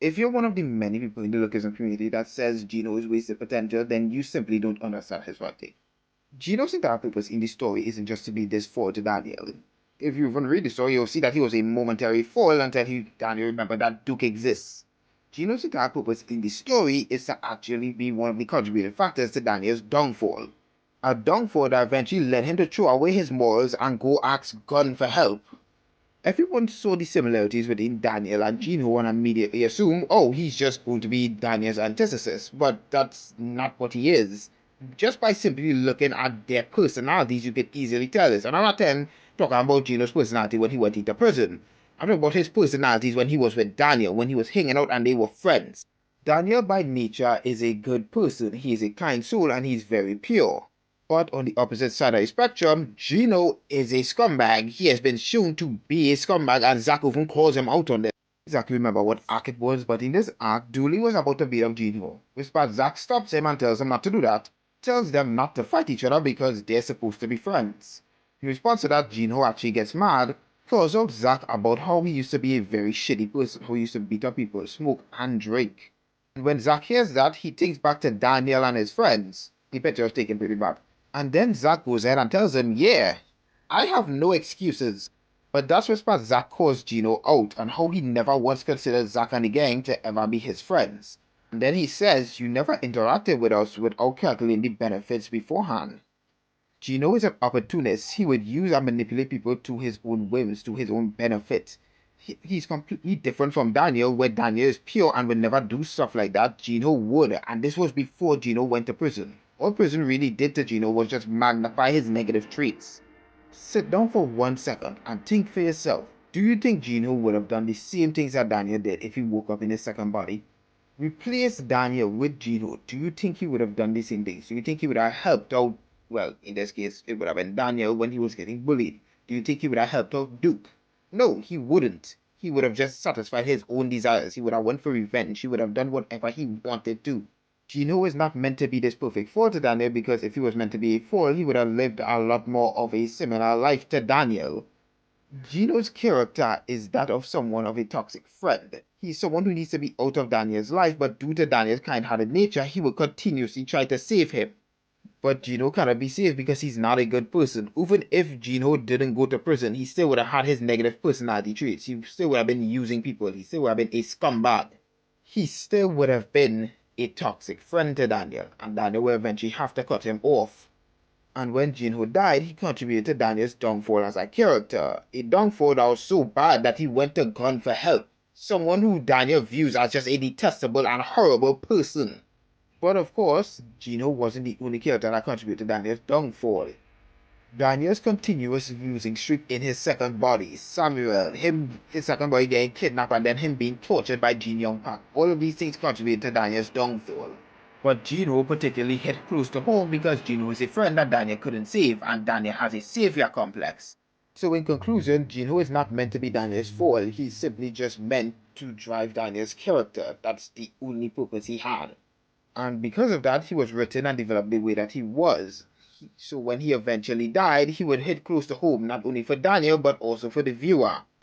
If you're one of the many people in the lookism community that says Gino is wasted potential, then you simply don't understand his writing. Gino's entire purpose in the story isn't just to be this foil to Daniel. If you even read the story, you'll see that he was a momentary foil until Daniel remembered that Duke exists. Gino's entire purpose in the story is to actually be one of the contributing factors to Daniel's downfall. A downfall that eventually led him to throw away his morals and go ask God for help. Everyone saw the similarities between Daniel and Jiho and immediately assumed, oh, he's just going to be Daniel's antithesis, but that's not what he is. Just by simply looking at their personalities, you can easily tell this. And I'm not talking about Gino's personality when he went into prison. I'm talking about his personalities when he was with Daniel, when he was hanging out and they were friends. Daniel by nature is a good person, he is a kind soul and he's very pure. But on the opposite side of the spectrum, Gino is a scumbag. He has been shown to be a scumbag and Zack even calls him out on this. Exactly remember what arc it was, but in this arc, Dooley was about to beat up Gino. Which part Zack stops him and tells him not to do that. Tells them not to fight each other because they're supposed to be friends. In response to that, Gino actually gets mad, calls out Zack about how he used to be a very shitty person who used to beat up people, smoke and drink. And when Zack hears that, he thinks back to Daniel and his friends. The picture was taken pretty bad. And then Zack goes ahead and tells him, yeah, I have no excuses. But that's where Zack calls Gino out and how he never once considered Zack and the gang to ever be his friends. And then he says, you never interacted with us without calculating the benefits beforehand. Gino is an opportunist. He would use and manipulate people to his own whims, to his own benefit. He's completely different from Daniel, where Daniel is pure and would never do stuff like that. Gino would, and this was before Gino went to prison. All prison really did to Gino was just magnify his negative traits. Sit down for 1 second and think for yourself. Do you think Gino would have done the same things that Daniel did if he woke up in his second body? Replace Daniel with Gino. Do you think he would have done the same things? Do you think he would have helped out? Well, in this case, it would have been Daniel when he was getting bullied. Do you think he would have helped out Duke? No, he wouldn't. He would have just satisfied his own desires. He would have went for revenge. He would have done whatever he wanted to. Gino is not meant to be this perfect foil to Daniel because if he was meant to be a foil, he would have lived a lot more of a similar life to Daniel. Gino's character is that of someone of a toxic friend. He's someone who needs to be out of Daniel's life, but due to Daniel's kind-hearted nature, he will continuously try to save him. But Gino cannot be saved because he's not a good person. Even if Gino didn't go to prison, he still would have had his negative personality traits. He still would have been using people. He still would have been a scumbag. He still would have been a toxic friend to Daniel, and Daniel will eventually have to cut him off. And when Jiho died, he contributed to Daniel's downfall as a character. A downfall that was so bad that he went to Gunn for help. Someone who Daniel views as just a detestable and horrible person. But of course, Gino wasn't the only character that contributed to Daniel's downfall. Daniel's continuous losing streak in his second body, Samuel, his second body getting kidnapped and then him being tortured by Jin Young Park. All of these things contributed to Daniel's downfall. But Gino particularly hit close to home because Gino is a friend that Daniel couldn't save and Daniel has a savior complex. So in conclusion, Gino is not meant to be Daniel's foil, he's simply just meant to drive Daniel's character. That's the only purpose he had. And because of that, he was written and developed the way that he was. So when he eventually died, he would hit close to home, not only for Daniel, but also for the viewer.